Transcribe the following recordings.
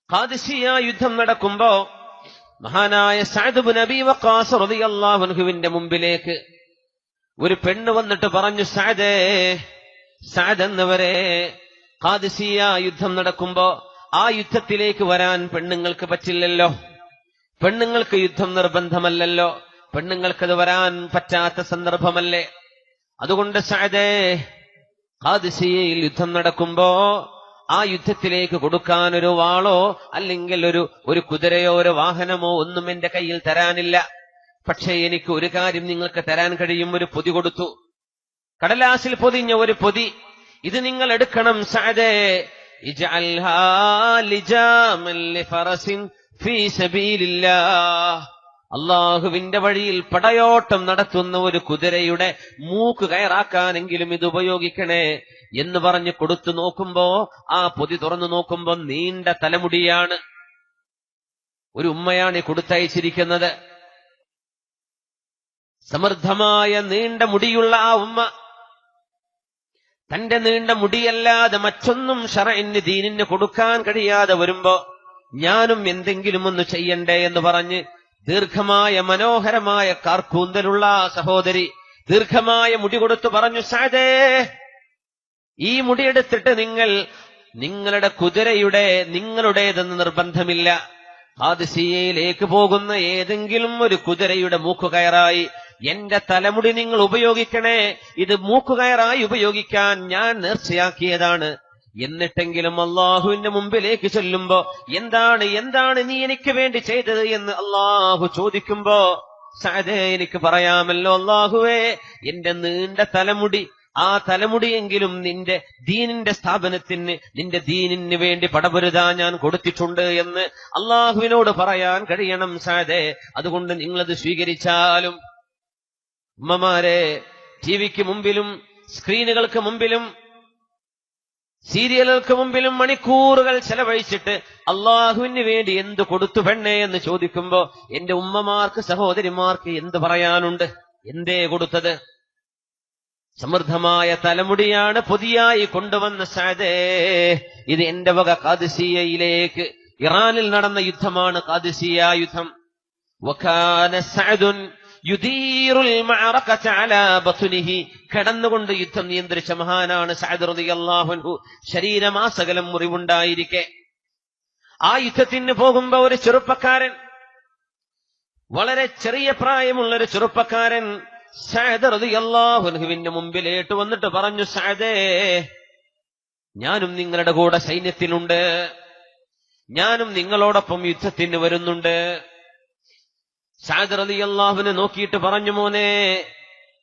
Qadisiyah യുദ്ധം നടക്കുമ്പോ മഹാനായ സഅദ് ഇബ്നു അബീ വഖാസ് റളിയല്ലാഹു അൻഹുവിന്റെ മുമ്പിലേക്ക് ഒരു പെണ്ണ് വന്നിട്ട് പറഞ്ഞു, സഅദ് എന്നവരെ, ഖാദിസിയ യുദ്ധം നടക്കുമ്പോ ആ യുദ്ധത്തിലേക്ക് വരാൻ പെണ്ണുങ്ങൾക്ക് പറ്റില്ലല്ലോ, പെണ്ണുങ്ങൾക്ക് യുദ്ധം നിർബന്ധമല്ലല്ലോ, പെണ്ണുങ്ങൾക്കത് വരാൻ പറ്റാത്ത സന്ദർഭമല്ലേ? അതുകൊണ്ട് സഅദേ, ഖാദിസിയയിൽ യുദ്ധം നടക്കുമ്പോ ആ യുദ്ധത്തിലേക്ക് കൊടുക്കാൻ ഒരു വാളോ അല്ലെങ്കിൽ ഒരു കുതിരയോ ഒരു വാഹനമോ ഒന്നും എന്റെ കയ്യിൽ തരാനില്ല. പക്ഷേ എനിക്ക് ഒരു കാര്യം നിങ്ങൾക്ക് തരാൻ കഴിയും. ഒരു പൊതി കൊടുത്തു, കടലാസിൽ പൊതിഞ്ഞ ഒരു പൊതി. ഇത് നിങ്ങൾ എടുക്കണം സഅദേ. ഇജ്അൽഹാ ലിജാമൻ ലിഫറസിൻ ഫീ സബീലില്ലാഹ്. അള്ളാഹുവിന്റെ വഴിയിൽ പടയോട്ടം നടത്തുന്ന ഒരു കുതിരയുടെ മൂക്ക് കയറാക്കാനെങ്കിലും ഇത് ഉപയോഗിക്കണേ എന്ന് പറഞ്ഞ് കൊടുത്തു. നോക്കുമ്പോ ആ പൊതി തുറന്നു നോക്കുമ്പോ നീണ്ട തലമുടിയാണ്. ഒരു ഉമ്മയാണ് കൊടുത്തയച്ചിരിക്കുന്നത്. സമൃദ്ധമായ നീണ്ട മുടിയുള്ള ആ ഉമ്മ തന്റെ നീണ്ട മുടിയല്ലാതെ മറ്റൊന്നും ശർഇന് ദീനിന് കൊടുക്കാൻ കഴിയാതെ വരുമ്പോ ഞാനും എന്തെങ്കിലും ഒന്ന് ചെയ്യണ്ടേ എന്ന് പറഞ്ഞ് ദീർഘമായ മനോഹരമായ കാർക്കൂന്തലുള്ള സഹോദരി ദീർഘമായ മുടി കൊടുത്തു പറഞ്ഞു, സഅദേ, ഈ മുടിയെടുത്തിട്ട് നിങ്ങളുടെ നിങ്ങളുടേതെന്ന് നിർബന്ധമില്ല. ഖാദിസിയയിലേക്ക് പോകുന്ന ഏതെങ്കിലും ഒരു കുതിരയുടെ മൂക്കുകയറായി എന്റെ തലമുടി നിങ്ങൾ ഉപയോഗിക്കണേ. ഇത് മൂക്കുകയറായി ഉപയോഗിക്കാൻ ഞാൻ നേർച്ചയാക്കിയതാണ്. എന്നിട്ടെങ്കിലും അള്ളാഹുവിന്റെ മുമ്പിലേക്ക് ചൊല്ലുമ്പോ എന്താണ് നീ എനിക്ക് വേണ്ടി ചെയ്തത് എന്ന് അള്ളാഹു ചോദിക്കുമ്പോ സഅദേ, എനിക്ക് പറയാമല്ലോ, അള്ളാഹുവേ, എന്റെ നീണ്ട തലമുടി, ആ തലമുടിയെങ്കിലും നിന്റെ ദീനിന്റെ സ്ഥാപനത്തിന്, നിന്റെ ദീനിന് വേണ്ടി പടപൊരുതാൻ ഞാൻ കൊടുത്തിട്ടുണ്ട് എന്ന് അള്ളാഹുവിനോട് പറയാൻ കഴിയണം സഅദേ. അതുകൊണ്ട് നിങ്ങളത് സ്വീകരിച്ചാലും. ഉമ്മമാരെ, ടിവിക്ക് മുമ്പിലും സ്ക്രീനുകൾക്ക് മുമ്പിലും സീരിയലുകൾക്ക് മുമ്പിലും മണിക്കൂറുകൾ ചെലവഴിച്ചിട്ട് അള്ളാഹുവിന് വേണ്ടി എന്ത് കൊടുത്തു പെണ്ണേ എന്ന് ചോദിക്കുമ്പോ എന്റെ ഉമ്മമാർക്ക്, സഹോദരിമാർക്ക് എന്ത് പറയാനുണ്ട്? എന്തേ കൊടുത്തത്? സമൃദ്ധമായ തലമുടിയാണ് പൊതിയായി കൊണ്ടുവന്ന സഅദേ. ഇത് എന്റെ വക ഖാദിസിയയിലേക്ക്. ഇറാനിൽ നടന്ന യുദ്ധമാണ് ഖാദിസിയ യുദ്ധം. വകാന സഅദുൻ യുദീറുൽ മഅറകത അലാ ബത്നിഹി. കിടന്നുകൊണ്ട് യുദ്ധം നിയന്ത്രിച്ച മഹാനാണ് സഅദ് റളിയല്ലാഹു അൻഹു. ശരീരമാസകലം മുറിവുണ്ടായിരിക്കെ ആ യുദ്ധത്തിന് പോകുമ്പോ ഒരു ചെറുപ്പക്കാരൻ, വളരെ ചെറിയ പ്രായമുള്ള ഒരു ചെറുപ്പക്കാരൻ സഅദ് റളിയല്ലാഹു അൻഹുവിന്റെ മുമ്പിലേട്ട് വന്നിട്ട് പറഞ്ഞു, സഅദേ, ഞാനും നിങ്ങളുടെ കൂടെ സൈന്യത്തിലുണ്ട്, ഞാനും നിങ്ങളോടൊപ്പം യുദ്ധത്തിന് വരുന്നുണ്ട്. സഅദ് റളിയല്ലാഹുവിനെ നോക്കിയിട്ട് പറഞ്ഞു, മോനെ,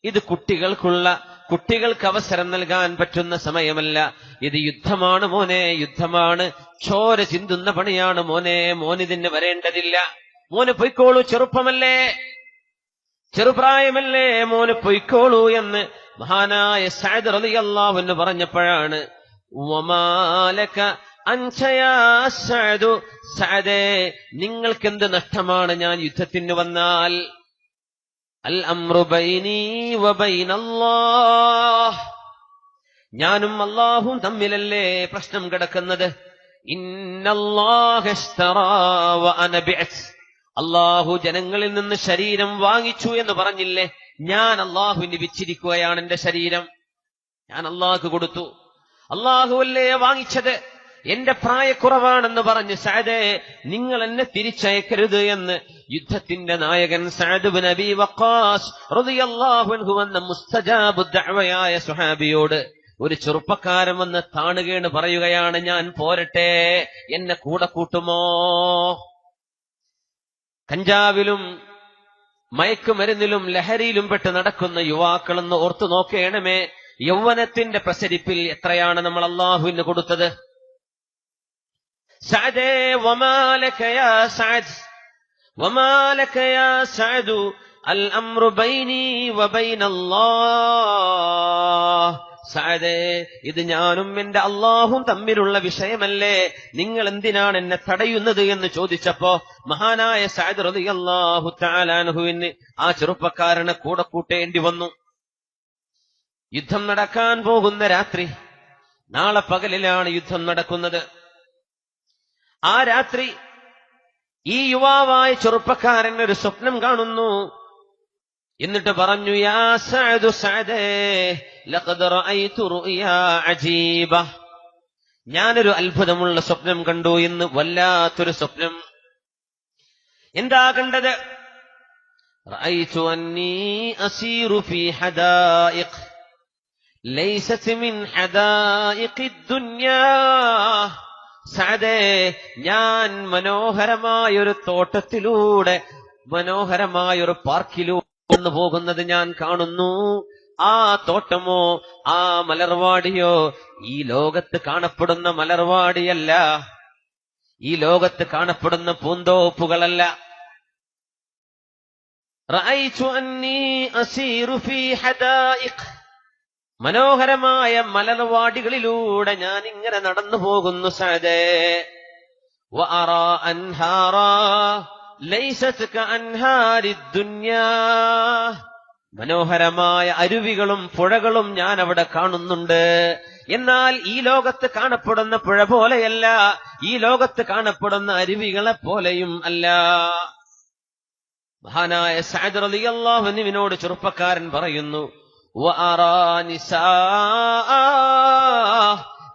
ഇത് കുട്ടികൾക്ക് അവസരം നൽകാൻ പറ്റുന്ന സമയമല്ല. ഇത് യുദ്ധമാണ് മോനെ, യുദ്ധമാണ്. ചോര ചിന്തുന്ന പണിയാണ് മോനെ. മോനിതിന് വരേണ്ടതില്ല. മോന് പൊയ്ക്കോളൂ, ചെറുപ്പമല്ലേ, ചെറുപ്രായമല്ലേ, മോന് പൊയ്ക്കോളൂ എന്ന് മഹാനായ സഅദ് റളിയല്ലാഹു അൻഹു പറഞ്ഞപ്പോഴാണ് വമാലക അൻചയാ സഅദു, സഅദേ, നിങ്ങൾക്കെന്ത് നഷ്ടമാണ് ഞാൻ യുദ്ധത്തിന് വന്നാൽ? അൽ അംറു ബൈനി വബൈനല്ലാഹ്, ഞാനും അല്ലാഹും തമ്മിലല്ലേ പ്രശ്നം കിടക്കുന്നത്. ഇന്നല്ലാഹ ഇശ്തറാ വഅന ബിഅസ്, അല്ലാഹു ജനങ്ങളിൽ നിന്ന് ശരീരം വാങ്ങിച്ചു എന്ന് പറഞ്ഞില്ലേ? ഞാൻ അല്ലാഹുവിന് വിറ്റിരിക്കുകയാണ് എന്റെ ശരീരം. ഞാൻ അല്ലാഹുക്ക് കൊടുത്തു. അല്ലാഹുവല്ലേ വാങ്ങിച്ചത്. എന്റെ പ്രായക്കുറവാണെന്ന് പറഞ്ഞ് സഅദേ, നിങ്ങൾ എന്നെ തിരിച്ചയക്കരുത് എന്ന് യുദ്ധത്തിന്റെ നായകൻ സഅദ് ഇബ്നു അബീ വഖാസ് റളിയല്ലാഹു അൻഹു എന്ന മുസ്തജാബു ദഅവയായ സ്വഹാബിയോട് ഒരു ചെറുപ്പക്കാരൻ വന്ന് താണുകേണ് പറയുകയാണ്, ഞാൻ പോരട്ടെ, എന്നെ കൂടെ കൂട്ടുമോ? കഞ്ചാവിലും മയക്കുമരുന്നിലും ലഹരിയിലും പെട്ട് നടക്കുന്ന യുവാക്കളെന്ന് ഓർത്തു നോക്കേണമേ. യൗവനത്തിന്റെ പ്രസരിപ്പിൽ എത്രയാണ് നമ്മൾ അല്ലാഹുവിന് കൊടുത്തത്? സഅദേ, വമാലക യാ സഅദ്, വമാലക യാ സഅദു, അൽ അംറു ബൈനി വബൈനല്ലാഹ്. സഅദേ, ഇത് ഞാനും എന്റെ അല്ലാഹും തമ്മിലുള്ള വിഷയമല്ലേ, നിങ്ങൾ എന്തിനാണ് എന്നെ തടയുന്നത് എന്ന് ചോദിച്ചപ്പോ മഹാനായ സഅദ് റളിയല്ലാഹു തആല അൻഹുവിന് ആ ചെറുപ്പക്കാരനെ കൂടെ കൂട്ടേണ്ടി വന്നു. യുദ്ധം നടക്കാൻ പോകുന്ന രാത്രി, നാളെ പകലിലാണ് യുദ്ധം നടക്കുന്നത്. ആ രാത്രി ഈ യുവാവായ ചെറുപ്പക്കാരൻ ഒരു സ്വപ്നം കാണുന്നു. എന്നിട്ട് പറഞ്ഞു, യാ സഅദു സഅദേ ലഖദ് റഅയ്തു റുയാ അജീബ. ഞാനൊരു അത്ഭുതമുള്ള സ്വപ്നം കണ്ടു എന്ന്. വല്ലാത്തൊരു സ്വപ്നം. എന്താ കണ്ടത്? റഅയ്തു അന്നീ അസീറു ഫീ ഹദായിഖ് ലൈസത് മിൻ ഹദായിഖിദ് ദുനിയാ. സഅദേ, ഞാൻ മനോഹരമായൊരു തോട്ടത്തിലൂടെ, മനോഹരമായൊരു പാർക്കിലൂടെ പോകുന്നത് ഞാൻ കാണുന്നു. ആ തോട്ടമോ ആ മലർവാടിയോ ഈ ലോകത്ത് കാണപ്പെടുന്ന മലർവാടിയല്ല, ഈ ലോകത്ത് കാണപ്പെടുന്ന പൂന്തോപ്പുകളല്ല. റഅയ്തു അന്നീ അസീറു ഫീ ഹദായിഖ്, മനോഹരമായ മലർവാടികളിലൂടെ ഞാൻ ഇങ്ങനെ നടന്നു പോകുന്നു. സഅദേ, വഅറാ അൻഹാറാ ലൈസത് കഅൻഹാരിദ് ദുനിയാ. മനോഹരമായ അരുവികളും പുഴകളും ഞാൻ അവിടെ കാണുന്നുണ്ട്. എന്നാൽ ഈ ലോകത്ത് കാണപ്പെടുന്ന പുഴ പോലെയല്ല, ഈ ലോകത്ത് കാണപ്പെടുന്ന അരുവികളെ പോലെയും അല്ല. മഹാനായ സഅദ് റളിയല്ലാഹു അൻഹുവിനോട് ചെറുപ്പക്കാരൻ പറയുന്നു, വഅറാ നിസാഅ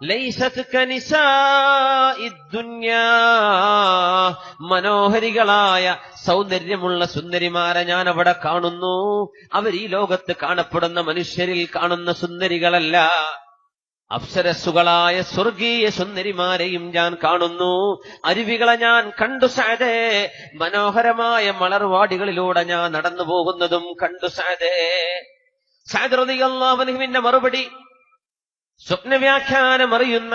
ലൈസത് കനിസാഇദ് ദുനിയാ. മനോഹരികളായ സൗന്ദര്യമുള്ള സുന്ദരിമാരെ ഞാൻ അവിടെ കാണുന്നു. അവർ ഈ ലോകത്ത് കാണപ്പെടുന്ന മനുഷ്യരിൽ കാണുന്ന സുന്ദരികളല്ല, അപ്സരസ്സുകളായ സ്വർഗീയ സുന്ദരിമാരെയും ഞാൻ കാണുന്നു. അരുവികളെ ഞാൻ കണ്ടു സഅദേ, മനോഹരമായ മലർവാടികളിലൂടെ ഞാൻ നടന്നു പോകുന്നതും കണ്ടു സഅദേ. സഅദ് റളിയല്ലാഹു അൻഹുവിന്റെ മറുപടി, സ്വപ്നവ്യാഖ്യാനം അറിയുന്ന,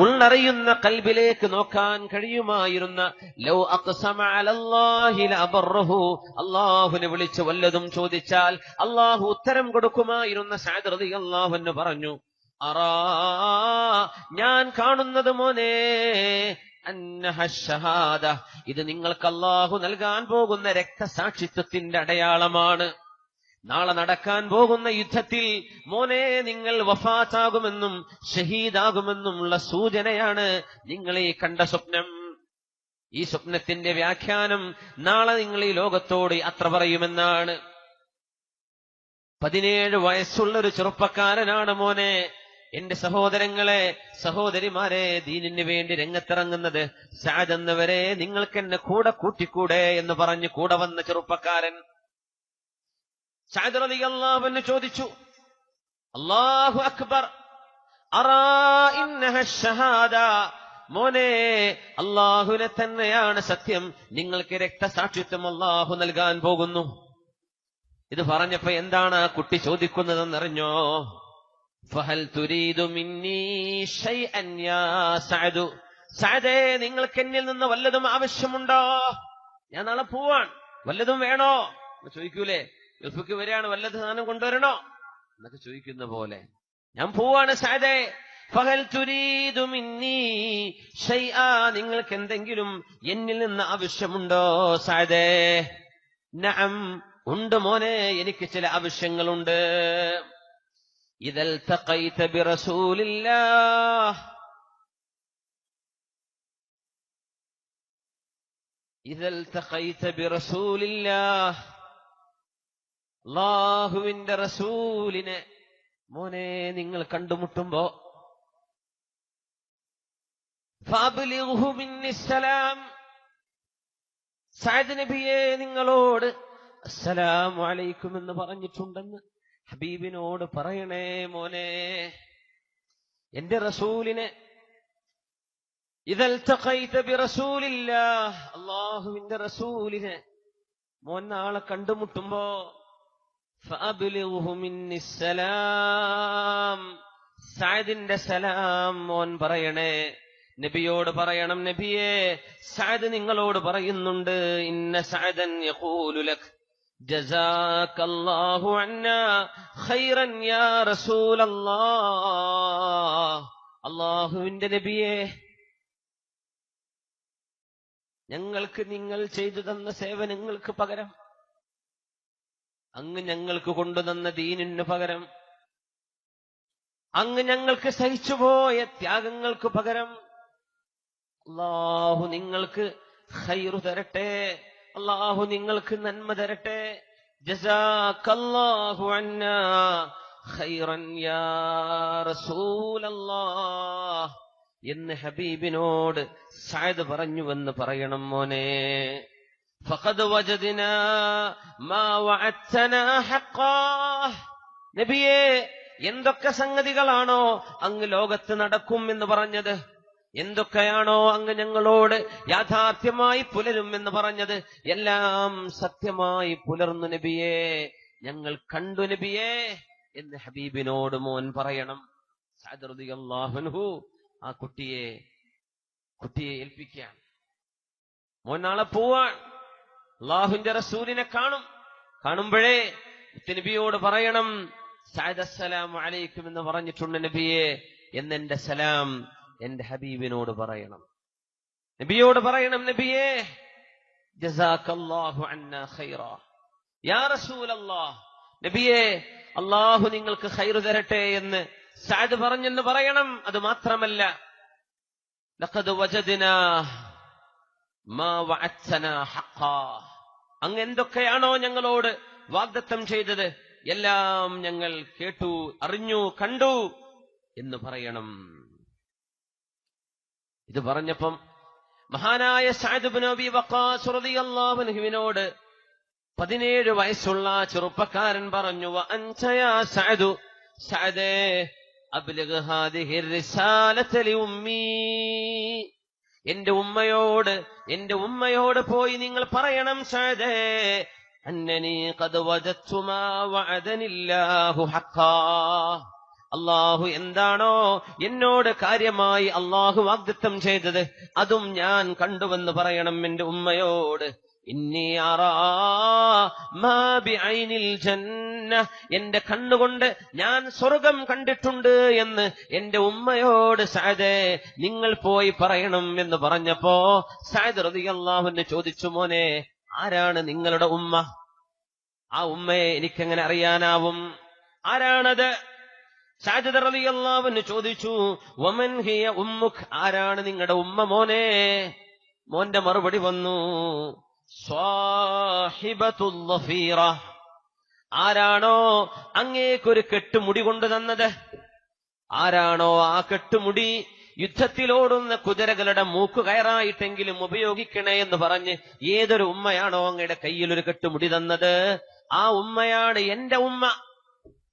ഉള്ളറിയുന്ന, കൽബിലേക്ക് നോക്കാൻ കഴിയുമായിരുന്ന, ലൗ അഖ്സമ അലല്ലാഹി ലഅബറഹു, അല്ലാഹുവിനെ വിളിച്ച് വല്ലതും ചോദിച്ചാൽ അല്ലാഹു ഉത്തരം കൊടുക്കുമായിരുന്ന സഅദ് റളിയല്ലാഹു അൻഹു പറഞ്ഞു, അറാ, ഞാൻ കാണുന്നത് മോനെ, അന്നഹ ഷഹാദ, ഇത് നിങ്ങൾക്ക് അല്ലാഹു നൽകാൻ പോകുന്ന രക്തസാക്ഷിത്വത്തിന്റെ അടയാളമാണ്. നാളെ നടക്കാൻ പോകുന്ന യുദ്ധത്തിൽ മോനെ നിങ്ങൾ വഫാത്താകുമെന്നും ഷഹീദാകുമെന്നുമുള്ള സൂചനയാണ് നിങ്ങൾ ഈ കണ്ട സ്വപ്നം. ഈ സ്വപ്നത്തിന്റെ വ്യാഖ്യാനം നാളെ നിങ്ങൾ ഈ ലോകത്തോട് യാത്ര പറയുമെന്നാണ്. 17 വയസ്സുള്ള ഒരു ചെറുപ്പക്കാരനാണ് മോനെ. എന്റെ സഹോദരങ്ങളെ, സഹോദരിമാരെ, ദീനിന് വേണ്ടി രംഗത്തിറങ്ങുന്നത്. സഅദ് എന്നവരെ നിങ്ങൾക്ക് എന്നെ കൂടെ കൂട്ടിക്കൂടെ എന്ന് പറഞ്ഞ് കൂടെ വന്ന ചെറുപ്പക്കാരൻ സഅദ് റളിയല്ലാഹു അൻഹു ചോദിച്ചു, അല്ലാഹു അക്ബർ, അറാ ഇന്നഹ ഷഹാദ, മോനെ അല്ലാഹുവിനെ തന്നെയാണ് സത്യം, നിങ്ങൾക്ക് രക്തസാക്ഷിത്വം അല്ലാഹു നൽകാൻ പോകുന്നു. ഇത് പറഞ്ഞപ്പോ എന്താണ് ആ കുട്ടി ചോദിക്കുന്നതെന്നറിഞ്ഞോ? ഫഹൽ തുരീദു മിന്നീ ശൈഅൻ യാ സഅദു, സഅദേ നിങ്ങൾക്ക് എന്നിൽ നിന്ന് വല്ലതും ആവശ്യമുണ്ടോ? ഞാൻ നാളെ പോവാൻ, വല്ലതും വേണോ എന്ന് ചോദിക്കൂലേ? ഗൾഫിക്ക് വരികയാണ്, വല്ല സാധനം കൊണ്ടുവരണോ എന്നൊക്കെ ചോദിക്കുന്ന പോലെ. ഞാൻ പോവാണ് സഅദേ, ഫഹൽ തുരീദു മിന്നീ ശൈഅ, നിങ്ങൾക്ക് എന്തെങ്കിലും എന്നിൽ നിന്ന് ആവശ്യമുണ്ടോ സഅദേ? നഅം, ഉണ്ട് മോനെ, എനിക്ക് ചില ആവശ്യങ്ങളുണ്ട്. ഇദൽ തഖൈത ബിറസൂലില്ലാഹ്, ഇദൽ തഖൈത ബിറസൂലില്ലാഹ്, അല്ലാഹുവിന്റെ റസൂലിനെ മോനെ നിങ്ങൾ കണ്ടുമുട്ടുമ്പോ, ഫഅബ്ലിഗ്ഹു മിന്നിസ്സലാം, സഅദ് നബിയെ നിങ്ങളോട് അസ്സലാമു അലൈക്കും എന്ന് പറഞ്ഞിട്ടുണ്ടെന്ന് ഹബീബിനോട് പറയണേ മോനെ. എന്റെ റസൂലിനെ, ഇദൽ തഖൈത ബിറസൂലില്ലാഹ്, അല്ലാഹുവിന്റെ റസൂലിനെ മോൻ നാളെ കണ്ടുമുട്ടുമ്പോ ഫഅബ്ലിഗ്ഹു മിന്നിസ്സലാം, സഅദിന്റെ സലാം മോൻ പറയണേ. നബിയോട് പറയണം, നബിയെ സഅദ് നിങ്ങളോട് പറയുന്നുണ്ട്, ഇന്ന സഅദൻ യഖൂലു ലക് ജസാകല്ലാഹു അന്നാ ഖൈറൻ യാ റസൂലല്ലാഹ്. അല്ലാഹുവിന്റെ നബിയെ, ഞങ്ങൾക്ക് നിങ്ങൾ ചെയ്തു തന്ന സേവനങ്ങൾക്ക് പകരം, അങ്ങ് ഞങ്ങൾക്ക് കൊണ്ടുതന്ന ദീനിന് പകരം, അങ്ങ് ഞങ്ങൾക്ക് സഹിച്ചുപോയ ത്യാഗങ്ങൾക്ക് പകരം അല്ലാഹു നിങ്ങൾക്ക് ഖൈറു തരട്ടെ, അല്ലാഹു നിങ്ങൾക്ക് നന്മ തരട്ടെ. ജസാകല്ലാഹു അന്നാ ഖൈറൻ യാ റസൂലല്ലാഹ് എന്ന് ഹബീബിനോട് സഅദ് പറഞ്ഞുവെന്ന് പറയണം മോനെ. ഫഖദ് വജദ്നാ മാ വഅദ്തനാ ഹഖ്ഖാ. നബിയേ, എന്തൊക്കെ സംഗതികളാണോ അങ്ങ് ലോകത്ത് നടക്കും എന്ന് പറഞ്ഞത്, എന്തൊക്കെയാണോ അങ്ങ് ഞങ്ങളോട് യാഥാർത്ഥ്യമായി പുലരും എന്ന് പറഞ്ഞത്, എല്ലാം സത്യമായി പുലർന്നു നബിയേ, ഞങ്ങൾ കണ്ടു നബിയേ എന്ന് ഹബീബിനോട് മോൻ പറയണം. സഅദ് റളിയല്ലാഹു അൻഹു ആ കുട്ടിയെ ഏൽപ്പിക്കാൻ. മോൻ നാളെ പോവാൻ അല്ലാഹുവിന്റെ റസൂലിനെ കാണുമ്പോഴേ നബിയോട് പറയണം, സഅദ് അസ്സലാമു അലൈക്കും എന്ന് പറഞ്ഞിട്ടുണ്ട് നബിയെ എന്നെന്റെ സലാം എന്റെ ഹബീബിനോട് പറയണം. നബിയോട് പറയണം, നബിയേ ജസാകല്ലാഹു അന്നാ ഖൈറാ യാ റസൂലല്ലാഹ്, നബിയേ അല്ലാഹു നിങ്ങൾക്ക് ഖൈർ തരട്ടെ എന്ന് സഅദ് പറഞ്ഞെന്ന് പറയണം. അത് മാത്രമല്ല, ലഖദ് വജദ്നാ മാ വഅദ്തനാ ഹഖ്ഖാ, അങ്ങ് എന്തൊക്കെയാണോ ഞങ്ങളോട് വാഗ്ദത്തം ചെയ്തത് എല്ലാം ഞങ്ങൾ കേട്ടു, അറിഞ്ഞു, കണ്ടു എന്ന് പറയണം. ഇത് പറഞ്ഞപ്പം മഹാനായ സഅദ് ഇബ്നു അബീ വഖാസ് റളിയല്ലാഹു അൻഹുവിനോട് 17 വയസ്സുള്ള ചെറുപ്പക്കാരൻ പറഞ്ഞു, വഅൻത യാ സഅദു, സഅദേ അബ്ലിഗ് ഹാദിഹി റിസാലത ലിഉമ്മീ, എന്റെ ഉമ്മയോട് പോയി നിങ്ങൾ പറയണം സഅദേ, അന്നനി ഖദ് വജദ്തു മാ വഅദനില്ലാഹു ഹഖ്ഖാ, അല്ലാഹു എന്താണോ എന്നോട് കാര്യമായി അല്ലാഹു വാഗ്ദത്തം ചെയ്തത് അതും ഞാൻ കണ്ടുവെന്ന് പറയണം എന്റെ ഉമ്മയോട്. ഇന്നി അറാ മാ ബിഐനിൽ ജന്ന, എന്റെ കണ്ണുകൊണ്ട് ഞാൻ സ്വർഗം കണ്ടിട്ടുണ്ട് എന്ന് എന്റെ ഉമ്മയോട് സഅദേ നിങ്ങൾ പോയി പറയണം എന്ന് പറഞ്ഞപ്പോ സഅദ് റളിയല്ലാഹു അൻഹു ചോദിച്ചു, മോനെ ആരാണ് നിങ്ങളുടെ ഉമ്മ? ആ ഉമ്മയെ എനിക്കെങ്ങനെ അറിയാനാവും? ആരാണത്? സഅദ് റളിയല്ലാഹു അൻഹു ചോദിച്ചു, വമൻ ഹിയ ഉമ്മുക്, ആരാണ് നിങ്ങളുടെ ഉമ്മ മോനെ? മോന്റെ മറുപടി വന്നു, സ്വാഹിബത്തുൽ ളഫീറ, ആരാണോ അങ്ങേക്കൊരു കെട്ടുമുടി കൊണ്ടു തന്നത്, ആരാണോ ആ കെട്ടുമുടി യുദ്ധത്തിലോടുന്ന കുതിരകളുടെ മൂക്ക് കയറായിട്ടെങ്കിലും ഉപയോഗിക്കണേ എന്ന് പറഞ്ഞ് ഏതൊരു ഉമ്മയാണോ അങ്ങയുടെ കയ്യിൽ ഒരു കെട്ടുമുടി തന്നത്, ആ ഉമ്മയാണ് എന്റെ ഉമ്മ.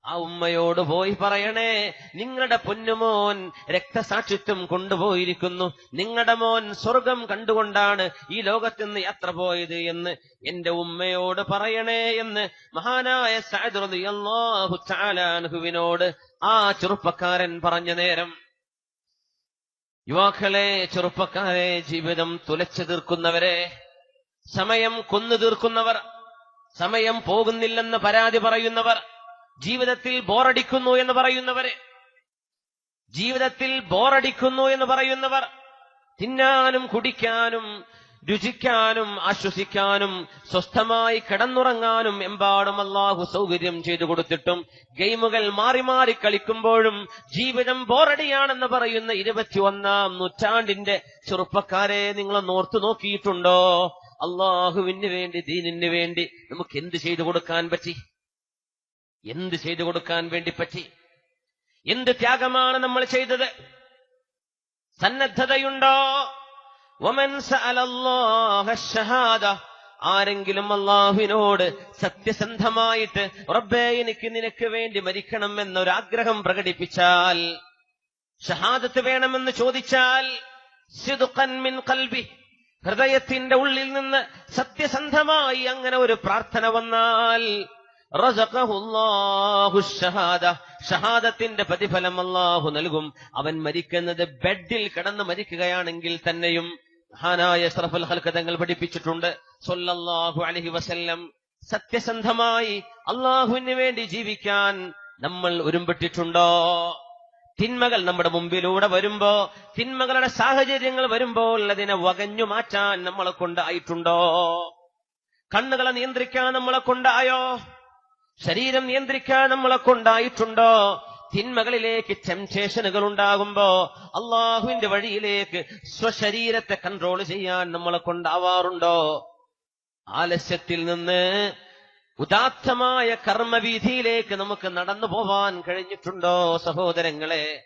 ആ ഉമ്മയോട് പോയി പറയണേ, നിങ്ങളുടെ പൊന്നുമോൻ രക്തസാക്ഷിത്വം കൊണ്ടുപോയിരിക്കുന്നു, നിങ്ങളുടെ മോൻ സ്വർഗം കണ്ടുകൊണ്ടാണ് ഈ ലോകത്തുനിന്ന് യാത്ര പോയത് എന്ന് എന്റെ ഉമ്മയോട് പറയണേ എന്ന് മഹാനായ സഅദ് റളിയല്ലാഹു തആല അൻഹുവിനോട് ആ ചെറുപ്പക്കാരൻ പറഞ്ഞ നേരം, യുവാക്കളെ, ചെറുപ്പക്കാരെ, ജീവിതം തുലച്ചു തീർക്കുന്നവരെ, സമയം കൊന്നു തീർക്കുന്നവർ, സമയം പോകുന്നില്ലെന്ന് പരാതി പറയുന്നവർ, ജീവിതത്തിൽ ബോറടിക്കുന്നു എന്ന് പറയുന്നവർ, തിന്നാനും കുടിക്കാനും രുചിക്കാനും ആശ്വസിക്കാനും സ്വസ്ഥമായി കിടന്നുറങ്ങാനും എമ്പാടും അല്ലാഹു സൗകര്യം ചെയ്തു കൊടുത്തിട്ടും ഗെയിമുകൾ മാറി മാറി കളിക്കുമ്പോഴും ജീവിതം ബോറടിയാണെന്ന് പറയുന്ന 21-ാം നൂറ്റാണ്ടിന്റെ ചെറുപ്പക്കാരെ, നിങ്ങളൊന്ന് ഓർത്തു നോക്കിയിട്ടുണ്ടോ? അല്ലാഹുവിന് വേണ്ടി, ദീനിന് വേണ്ടി നമുക്ക് എന്ത് ചെയ്തു കൊടുക്കാൻ പറ്റി? എന്ത് ചെയ്തു കൊടുക്കാൻ വേണ്ടി പറ്റി? എന്ത് ത്യാഗമാണ് നമ്മൾ ചെയ്തത്? സന്നദ്ധതയുണ്ടോ? വമൻ സഅലല്ലാഹ അശ്ശഹാദ, ആരെങ്കിലും അല്ലാഹുവിനോട് സത്യസന്ധമായിട്ട് റബ്ബേ എനിക്ക് നിനക്ക് വേണ്ടി മരിക്കണം എന്നൊരാഗ്രഹം പ്രകടിപ്പിച്ചാൽ, ഷഹാദത്ത് വേണമെന്ന് ചോദിച്ചാൽ, സിദ്ഖൻ മിൻ ഖൽബി, ഹൃദയത്തിന്റെ ഉള്ളിൽ നിന്ന് സത്യസന്ധമായി അങ്ങനെ ഒരു പ്രാർത്ഥന വന്നാൽ, റസഖഹുല്ലാഹു ഷഹാദ, ഷഹാദത്തിന്റെ പ്രതിഫലം അല്ലാഹു നൽകും. അവൻ മരിക്കുന്നത് ബെഡിൽ കിടന്ന് മരിക്കുകയാണെങ്കിൽ തന്നെയും മഹാനായ അഷ്റഫുൽ ഖൽഖ് തങ്ങൾ പഠിപ്പിച്ചിട്ടുണ്ട് സ്വല്ലല്ലാഹു അലൈഹി വസല്ലം, സത്യസന്ധമായി അല്ലാഹുവിന് വേണ്ടി ജീവിക്കാൻ നമ്മൾ ഒരുമ്പെട്ടിട്ടുണ്ടോ? തിന്മകൾ നമ്മുടെ മുമ്പിലൂടെ വരുമ്പോ, തിന്മകളുടെ സാഹചര്യങ്ങൾ വരുമ്പോൾ അതിനെ വകഞ്ഞു മാറ്റാൻ നമ്മളെ കൊണ്ടായിട്ടുണ്ടോ? കണ്ണുകളെ നിയന്ത്രിക്കാൻ നമ്മളെ കൊണ്ടായോ? ശരീരം നിയന്ത്രിക്കാൻ നമ്മളെ കൊണ്ടായിട്ടുണ്ടോ? തിന്മകളിലേക്ക് ടെംപ്റ്റേഷനുകൾ ഉണ്ടാകുമ്പോ അള്ളാഹുവിന്റെ വഴിയിലേക്ക് സ്വശരീരത്തെ കൺട്രോൾ ചെയ്യാൻ നമ്മളെ കൊണ്ടാവാറുണ്ടോ? ആലസ്യത്തിൽ നിന്ന് ഉദാത്തമായ കർമ്മവീതിയിലേക്ക് നമുക്ക് നടന്നു പോവാൻ കഴിഞ്ഞിട്ടുണ്ടോ സഹോദരങ്ങളെ?